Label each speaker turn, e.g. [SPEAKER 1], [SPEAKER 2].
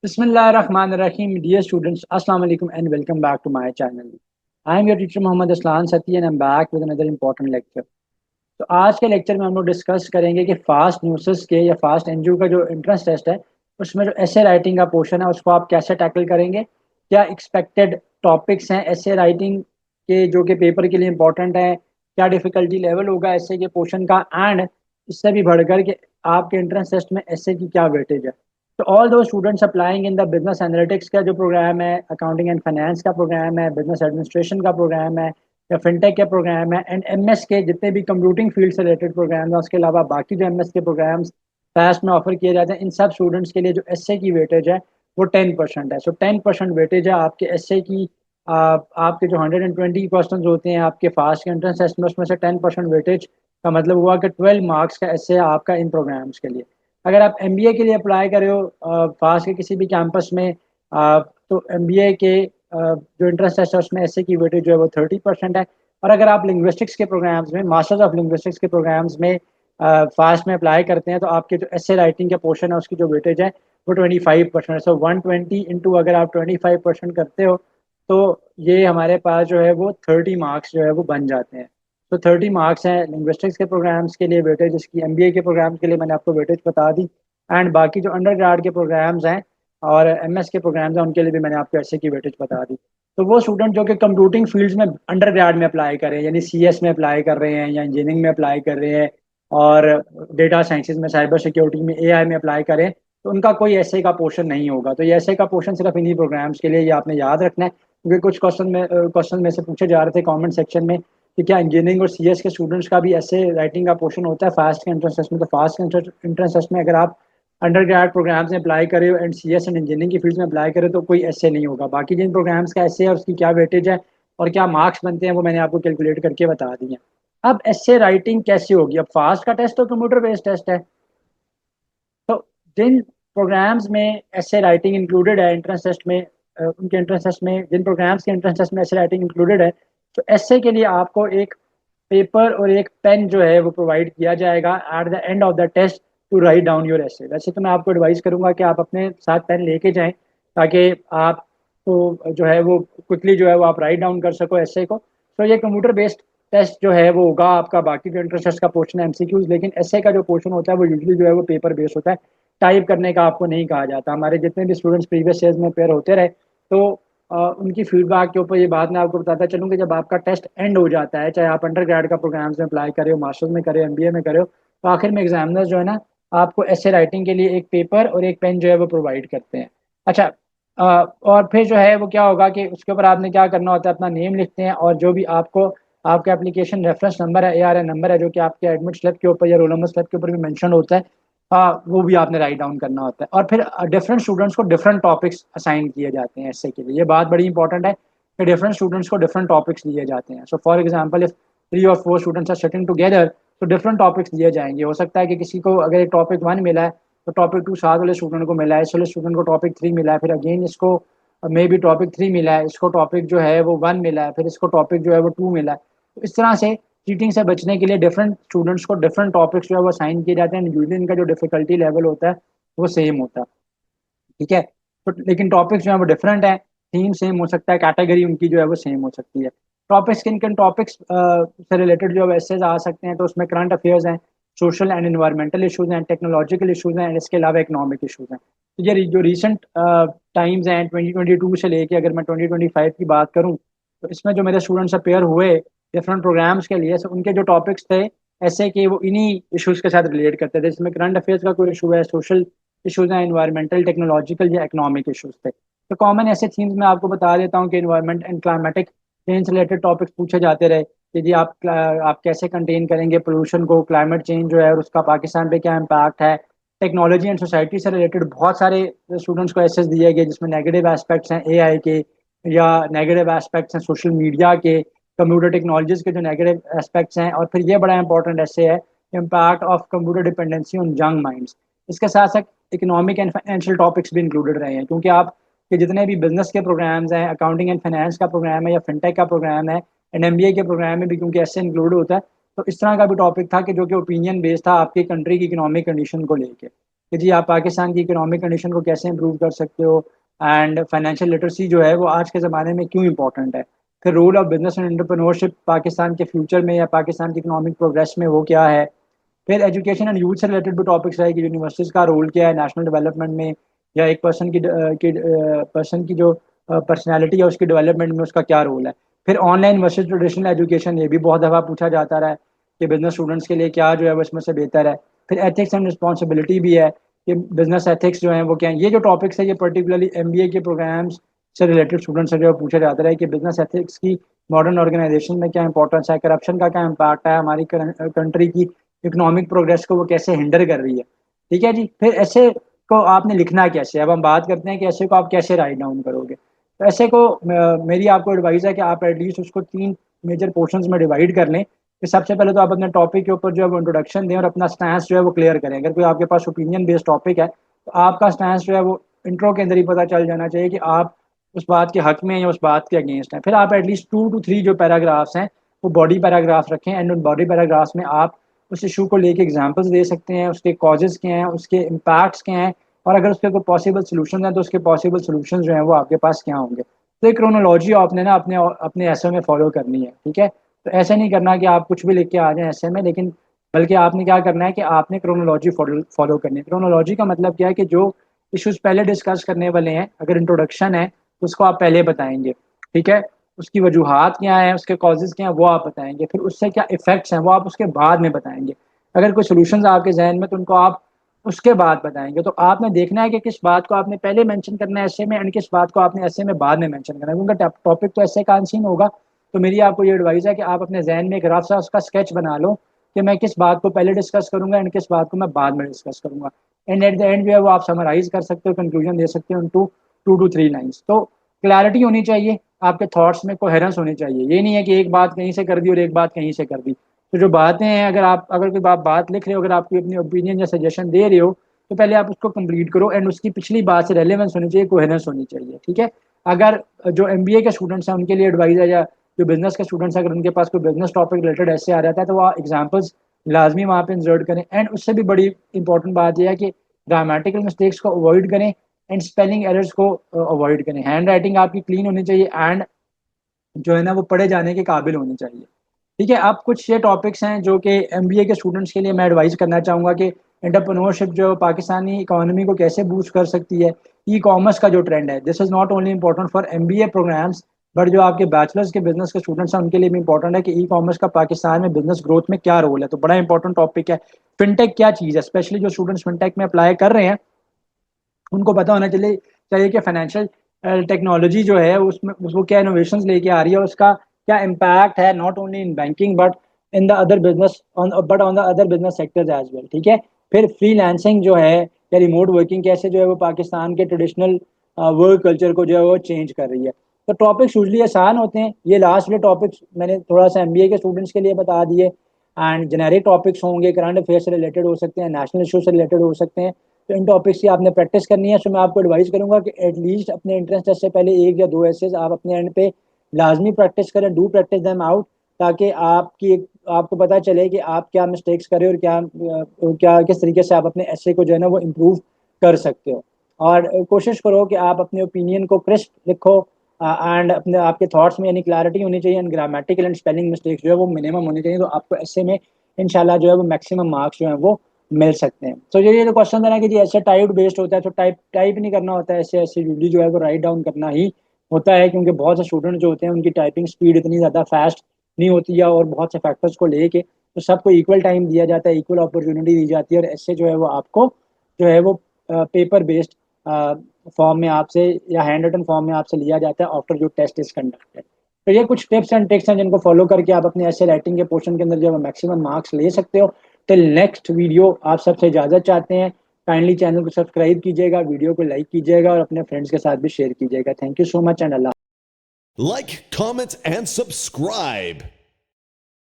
[SPEAKER 1] Bismillahirrahmanirrahim. Dear students, Assalamu alaikum and welcome back to my channel. I am your teacher Mohammad Aslan Sati and I'm back with another important lecture. तो आज के lecture में हम लोग discuss करेंगे कि fast nuances के या फास्ट एनजीओ का जो एंट्रेंस टेस्ट है उसमें जो एसे राइटिंग का पोर्शन है उसको आप कैसे टैकल करेंगे, क्या एक्सपेक्टेड टॉपिक्स हैं एसे राइटिंग के जो कि पेपर के लिए इंपॉर्टेंट है, क्या डिफिकल्टी लेवल होगा एसे के पोर्शन का, एंड इससे भी बढ़कर के आपके एंट्रेंस टेस्ट में एसे की क्या वेटेज है। तो ऑल दो students applying in the business analytics का जो प्रोग्राम है, अकाउंटिंग एंड फाइनेंस का प्रोग्राम है, बिजनेस एडमिनिस्ट्रेशन का प्रोग्राम है या फिनटेक के प्रोग्राम है, एंड एमएस के जितने भी कंप्यूटिंग फील्ड से रिलेटेड प्रोग्राम है, उसके अलावा बाकी जो एमएस के प्रोग्राम्स फास्ट में ऑफर किए जाते हैं, इन सब स्टूडेंट्स के लिए जो एसए की वेटेज है वो 10% है। सो 10% वेटेज है आपके एसए की। आपके जो 120 क्वेश्चन होते हैं आपके फास्ट के एंट्रेंस टेस्ट में, उसमें से 10% वेटेज का मतलब हुआ कि 12 मार्क्स का एसए आपका इन प्रोग्राम्स के लिए। अगर आप एमबीए के लिए अप्लाई कर रहे हो फास्ट के किसी भी कैंपस में, तो एमबीए के जो इंटरेस्ट है उसमें एसए की वेटेज जो है वो 30% है। और अगर आप लिंग्विस्टिक्स के प्रोग्राम्स में, मास्टर्स ऑफ लिंग्विस्टिक्स के प्रोग्राम्स में फास्ट में अप्लाई करते हैं, तो आपके जो एसए राइटिंग का पोर्शन है उसकी जो वेटेज है वो 25% है। सो 120 इंटू अगर आप 25% करते हो तो ये हमारे पास जो है वो 30 मार्क्स जो है वो बन जाते हैं। तो 30 मार्क्स हैं लिंग्विस्टिक्स के प्रोग्राम्स के लिए वेटेज, इसकी एमबीए के प्रोग्राम्स के लिए मैंने आपको वेटेज बता दी। एंड बाकी जो अंडर ग्रेड के प्रोग्राम्स हैं और एमएस के प्रोग्राम्स हैं उनके लिए भी मैंने आपको ऐसे की वेटेज बता दी। तो वो स्टूडेंट जो कि कंप्यूटिंग फील्ड्स में अंडर ग्रेड में अप्लाई कर रहे हैं, यानी सीएस में अप्लाई कर रहे हैं या इंजीनियरिंग में अप्लाई कर रहे हैं और डेटा साइंसेज में, साइबर सिक्योरिटी में, एआई में अप्लाई करें, तो उनका कोई ऐसे का पोर्शन नहीं होगा। तो ये ऐसे का पोर्शन सिर्फ इन्हीं प्रोग्राम्स के लिए, ये आपने याद रखना है, क्योंकि कुछ क्वेश्चन में से पूछे जा रहे थे कमेंट सेक्शन में कि क्या इंजीनियरिंग और सीएस के स्टूडेंट्स का भी ऐसे राइटिंग का पोर्शन होता है फास्ट के एंट्रेंस टेस्ट में। तो फास्ट के एंट्रेंस टेस्ट में अगर आप अंडर ग्रेड प्रोग्राम्स में अप्लाई करे हो एंड सीएस एंड इंजीनियरिंग की फील्ड में अप्लाई करे तो कोई ऐसे नहीं होगा। बाकी जिन प्रोग्राम्स का ऐसे है उसकी क्या वेटेज है और क्या मार्क्स बनते हैं वो मैंने आपको कैलकुलेट करके बता दी है। अब ऐसे राइटिंग कैसे होगी? अब फास्ट का टेस्ट तो कंप्यूटर बेस्ड टेस्ट है, तो जिन प्रोग्राम्स में ऐसे राइटिंग इंक्लूडेड है एंट्रेंस टेस्ट में, उनके एंट्रेंस टेस्ट में जिन प्रोग्राम्स के एंट्रेंस टेस्ट में ऐसे राइटिंग इंक्लूडेड है, तो ऐसे के लिए आपको एक पेपर और एक पेन जो है वो प्रोवाइड किया जाएगा at the end of the test to write down your ऐसे। वैसे तो मैं आपको एडवाइस करूंगा कि आप अपने साथ पेन लेके जाएं ताकि आपको जो है वो क्विकली जो है वो आप राइट डाउन कर सको ऐसे को। तो ये कंप्यूटर बेस्ड टेस्ट जो है वो होगा आपका। बाकी जो इंट्रेंस टेस्ट का पोर्शन है एमसीक्यूज, लेकिन ऐसे का जो पोर्शन होता है वो यूजली जो है वो पेपर बेस्ड होता है। टाइप करने का आपको नहीं कहा जाता। हमारे जितने भी स्टूडेंट्स प्रीवियस ईयर्स में पेयर होते रहे, तो उनकी फीडबैक के ऊपर ये बात मैं आपको बताता चलूँ कि जब आपका टेस्ट एंड हो जाता है, चाहे आप अंडर ग्रेड का प्रोग्राम्स में अप्लाई करे हो, मास्टर्स में करे हो, एमबीए में करे हो, तो आखिर में एग्जामिनर्स जो है ना आपको ऐसे राइटिंग के लिए एक पेपर और एक पेन जो है वो प्रोवाइड करते हैं। अच्छा, और फिर जो है वो क्या होगा कि उसके ऊपर आपने क्या करना होता है, अपना नेम लिखते हैं और जो भी आपको आपका एप्लीकेशन रेफरेंस नंबर है, एआरएन नंबर है, जो कि आपके एडमिट स्लिप के ऊपर या रोल नंबर स्लिप के ऊपर भी मेंशन होता है, वो भी आपने राइट डाउन करना होता है। और फिर डिफरेंट स्टूडेंट्स को डिफरेंट टॉपिक्स असाइन किए जाते हैं ऐसे के लिए। ये बात बड़ी इंपॉर्टेंट है कि डिफरेंट स्टूडेंट्स को डिफरेंट टॉपिक्स दिए जाते हैं। सो फॉर एग्जांपल इफ 3 और 4 स्टूडेंट्स आर सिटिंग टुगेदर, तो डिफरेंट टॉपिक्स दिए जाएंगे। हो सकता है कि किसी को अगर एक टॉपिक 1 मिला है तो टॉपिक 2 साथ वाले स्टूडेंट को मिला है, इस वाले स्टूडेंट को टॉपिक 3 मिला है, फिर अगेन इसको मे बी टॉपिक 3 मिला है, इसको टॉपिक जो है वो 1 मिला है, फिर इसको टॉपिक जो है वो 2 मिला है। तो इस तरह से चीटिंग से बचने के लिए डिफरेंट स्टूडेंट्स को डिफरेंट टॉपिक्स जो है वो असाइन किए जाते हैं। यूजली इनका जो डिफिकल्टी लेवल होता है वो सेम होता है, ठीक है। तो लेकिन टॉपिक्स जो है वो डिफरेंट है, थीम सेम हो सकता है, कैटेगरी उनकी जो है वो सेम हो सकती है। टॉपिक्स किन किन टॉपिक्स से रिलेटेड जो है एसेज आ सकते हैं, तो उसमें करंट अफेयर्स हैं, सोशल एंड इन्वायरमेंटल इशूज़ हैं, टेक्नोलॉजिकल इशूज़ हैं, इसके अलावा इकोनॉमिक इशूज़ हैं। तो ये जो रिसेंट टाइम्स हैं 2022 से लेके अगर मैं 2025 की बात करूँ, तो इसमें जो मेरे स्टूडेंट्स अपेयर हुए डिफरेंट प्रोग्राम्स के लिए, so उनके जो टॉपिक्स थे ऐसे कि वो इन्हीं इश्यूज़ के साथ रिलेट करते थे। जिसमें करंट अफेयर्स का कोई इशू है, सोशल इशूज़ हैं, इन्वायरमेंटल, टेक्नोलॉजिकल या इकोनॉमिक इशूज़ थे। तो कॉमन ऐसे थीम्स मैं आपको बता देता हूँ कि इन्वायरमेंट एंड क्लाइमेटिक चेंज से रिलेटेड टॉपिक्स पूछे जाते रहे कि जी आप कैसे कंटेन करेंगे पोल्यूशन को, क्लाइमेट चेंज जो है और उसका पाकिस्तान पे क्या इम्पैक्ट है। टेक्नोलॉजी एंड सोसाइटी से रिलेटेड बहुत सारे स्टूडेंट्स को एसेस दिए गए जिसमें नेगेटिव एस्पेक्ट्स हैं एआई के, या नेगेटिव एस्पेक्ट्स हैं सोशल मीडिया के, कंप्यूटर टेक्नोलॉजीज के जो नेगेटिव एस्पेक्ट्स हैं। और फिर ये बड़ा इंपॉर्टेंट ऐसे है, impact of computer dependency on young minds. इसके साथ साथ इकोनॉमिक एंड फाइनेंशियल टॉपिक्स भी इंक्लूडेड रहे हैं, क्योंकि आप के जितने भी बिजनेस के प्रोग्राम्स हैं, अकाउंटिंग एंड फाइनेंस का प्रोग्राम है या फिनटेक का प्रोग्राम है, एंड एमबीए के प्रोग्राम में भी क्योंकि ऐसे इंक्लूड होता है, तो इस तरह का भी टॉपिक था कि जो कि ओपिनियन बेस्ड था आपकी कंट्री की इकोनॉमिक कंडीशन को लेके। कि जी आप पाकिस्तान की इकोनॉमिक कंडीशन को कैसे इंप्रूव कर सकते हो, एंड फाइनेंशियल लिटरेसी जो है वो आज के ज़माने में क्यों इंपॉर्टेंट है। फिर role of business and entrepreneurship Pakistan के फ्यूचर में या पाकिस्तान की इकोनॉमिक प्रोग्रेस में वो क्या है। फिर एजुकेशन एंड यूथ से रिलेटेड भी टॉपिक्स रहे कि यूनिवर्सिटीज़ का रोल क्या है नेशनल डेवलपमेंट में, या एक पर्सन की जो पर्सनैलिटी है उसकी डेवलपमेंट में उसका क्या रोल है। फिर ऑनलाइन वर्सेज ट्रेडिशनल एजुकेशन, ये भी बहुत दफ़ा पूछा जाता रहा है कि बिजनेस स्टूडेंट्स के लिए क्या जो है वो इसमें से बेहतर है। फिर एथिक्स एंड रिस्पॉन्सिबिलिटी भी है कि बिजनेस एथिक्स जो हैं वो क्या हैं। ये जो टॉपिक्स है ये पर्टिकुलरली एमबीए के प्रोग्राम्स से रिलेटेड स्टूडेंट्स से जो है पूछा जाता है कि बिजनेस एथिक्स की मॉडर्न ऑर्गेनाइजेशन में क्या इंपॉर्टेंस है, करप्शन का क्या इम्पैक्ट है, हमारी कंट्री की इकोनॉमिक प्रोग्रेस को वो कैसे हिंडर कर रही है। ठीक है जी। फिर ऐसे को आपने लिखना कैसे, अब हम बात करते हैं कि ऐसे को आप कैसे राइट डाउन करोगे। तो ऐसे को मेरी आपको एडवाइस है कि आप एटलीस्ट उसको 3 मेजर पोर्शंस में डिवाइड कर लें। कि सबसे पहले तो आप अपने टॉपिक के ऊपर जो है वो इंट्रोडक्शन दें और अपना स्टैंस जो है वो क्लियर करें। अगर कोई आपके पास ओपिनियन बेस्ड टॉपिक है तो आपका स्टैंस जो है वो इंट्रो के अंदर ही पता चल जाना चाहिए कि आप उस बात के हक में हैं या उस बात के अगेंस्ट हैं। फिर आप एटलीस्ट 2 to 3 जो पैराग्राफ्स हैं वो बॉडी पैराग्राफ रखें, एंड उन बॉडी पैराग्राफ्स में आप उस इशू को लेके एग्जांपल्स दे सकते हैं, उसके कॉजेज़ क्या हैं, उसके इम्पैक्ट्स क्या हैं, और अगर उसके कोई पॉसिबल सॉल्यूशंस हैं तो उसके पॉसिबल सॉल्यूशंस जो हैं वो आपके पास क्या होंगे। तो एक क्रोनोलॉजी आपने ना अपने अपने एसे में फॉलो करनी है। ठीक है। तो ऐसा नहीं करना कि आप कुछ भी लिख के आ जाएं एसे में, लेकिन बल्कि आपने क्या करना है कि आपने क्रोनोलॉजी फॉलो करनी है। क्रोनोलॉजी का मतलब क्या है कि जो इश्यूज पहले डिस्कस करने वाले हैं, अगर इंट्रोडक्शन है तो उसको आप पहले बताएंगे। ठीक है। उसकी वजूहात क्या है, उसके कॉजेज़ क्या हैं वो आप बताएंगे। फिर उससे क्या इफेक्ट्स हैं वो आप उसके बाद में बताएंगे। अगर कोई सोल्यूशंस आपके जहन में तो उनको आप उसके बाद बताएंगे। तो आपने देखना है कि किस बात को आपने पहले मेंशन करना है ऐसे में, एंड किस बात को आपने ऐसे में बाद में मेंशन करना है, क्योंकि टॉपिक तो ऐसे का अनसीन होगा। तो मेरी आपको ये एडवाइस है कि आप अपने जहन में एक रफ सा उसका स्केच बना लो कि मैं किस बात को पहले डिस्कस करूंगा एंड किस बात को मैं बाद में डिस्कस करूंगा। एंड एट द एंड जो है वो आप समराइज कर सकते हो, कंक्लूजन दे सकते हो इनटू 2 to 3 लाइन्स। तो क्लैरिटी होनी चाहिए, आपके थॉट्स में कोहेरेंस होनी चाहिए। ये नहीं है कि एक बात कहीं से कर दी और एक बात कहीं से कर दी। तो जो बातें हैं, अगर कोई बात लिख रहे हो, अगर आप कोई अपनी ओपिनियन या सजेशन दे रहे हो तो पहले आप उसको कंप्लीट करो, एंड उसकी पिछली बात से रेलेवेंस होनी चाहिए, कोहेरेंस होनी चाहिए। ठीक है। अगर जो एमबीए के स्टूडेंट्स हैं उनके लिए एडवाइस है, या जो बिजनेस के स्टूडेंट्स हैं अगर उनके पास कोई बिजनेस टॉपिक रिलेटेड ऐसे आ जाता है तो वो एग्जाम्पल्स लाजमी वहाँ पे इंसर्ट करें। एंड उससे भी बड़ी इंपॉर्टेंट बात यह है कि ग्रामेटिकल मिस्टेक्स को अवॉइड करें एंड स्पेलिंग एरर्स को अवॉइड करें। हैंड राइटिंग आपकी क्लीन होनी चाहिए एंड जो है ना वो पढ़े जाने के काबिल होनी चाहिए। ठीक है। अब कुछ ये टॉपिक्स हैं जो कि एमबीए के स्टूडेंट्स के लिए मैं एडवाइस करना चाहूँगा कि एंटरप्रेन्योरशिप जो पाकिस्तानी इकोनॉमी को कैसे बूस्ट कर सकती है। ई कॉमर्स का जो ट्रेंड है, this is not only important for MBA programs, but जो आपके बैचलर्स के बिजनेस के स्टूडेंट्स हैं उनके लिए भी इंपॉर्टेंट है कि ई कॉमर्स का पाकिस्तान में बिजनेस ग्रोथ में क्या रोल है। तो बड़ा इंपॉर्टेंट टॉपिक है। फिनटेक क्या चीज़ है, स्पेशली जो स्टूडेंट्स फिनटेक में अप्लाई कर रहे हैं उनको पता होना चाहिए कि फाइनेंशियल टेक्नोलॉजी जो है उसमें वो क्या इनोवेशंस लेके आ रही है और उसका क्या इम्पैक्ट है, not only in banking but in the other business on the other business sectors as well. ठीक है। फिर फ्रीलांसिंग जो है या रिमोट वर्किंग कैसे जो है वो पाकिस्तान के ट्रेडिशनल वर्क कल्चर को जो है वो चेंज कर रही है। तो टॉपिक्स यूजली आसान होते हैं। ये लास्ट वाले टॉपिक्स मैंने थोड़ा सा एमबीए के स्टूडेंट्स के लिए बता दिए, एंड जेनेरिक टॉपिक्स होंगे, करंट अफेयर से रिलेटेड हो सकते हैं, नेशनल इशू से रिलेटेड हो सकते हैं। तो इन टॉपिक्स की आपने प्रैक्टिस करनी है। सो मैं आपको एडवाइस करूंगा कि एटलीस्ट अपने एंट्रेंस टेस्ट से पहले 1 या 2 एसेस आप अपने एंड पे लाजमी प्रैक्टिस करें, डू प्रैक्टिस देम आउट, ताकि आपको पता चले कि आप क्या मिस्टेक्स करें और क्या किस तरीके से आप अपने एसे को जो है ना वो इम्प्रूव कर सकते हो। और कोशिश करो कि आप अपने ओपिनियन को क्रिस्प लिखो, एंड अपने आपके थॉट्स में यानी क्लैरिटी होनी चाहिए, and grammatical and spelling mistakes जो है वो मिनिमम होनी चाहिए। तो आपको ऐसे में इंशाल्लाह जो है वो मैक्सिमम मार्क्स जो है वो मिल सकते हैं। तो ये जो क्वेश्चन है ना कि जी ऐसे टाइप बेस्ड होता है, तो टाइप नहीं करना होता है, ऐसे ऐसे यूजली जो है वो राइट डाउन करना ही होता है, क्योंकि बहुत से स्टूडेंट जो होते हैं उनकी टाइपिंग स्पीड इतनी ज़्यादा फास्ट नहीं होती है, और बहुत से फैक्टर्स को लेके तो सबको इक्वल टाइम दिया जाता है, इक्वल अपॉर्चुनिटी दी जाती है, और ऐसे जो है वो आपको जो है वो पेपर बेस्ड फॉर्म में आपसे या हैंड रिटन फॉर्म में आपसे लिया जाता है आफ्टर जो टेस्ट इज कंडक्टेड। तो ये कुछ टिप्स एंड ट्रिक्स हैं जिनको फॉलो करके आप अपने ऐसे राइटिंग के पोर्शन के अंदर जो है मैक्सिमम मार्क्स ले सकते हो। टिल नेक्स्ट वीडियो आप सबसे इजाज़त चाहते हैं। काइंडली चैनल को सब्सक्राइब कीजिएगा, वीडियो को लाइक कीजिएगा और अपने फ्रेंड्स के साथ भी शेयर कीजिएगा। Thank you so much and Allah.
[SPEAKER 2] Like, comment, and subscribe.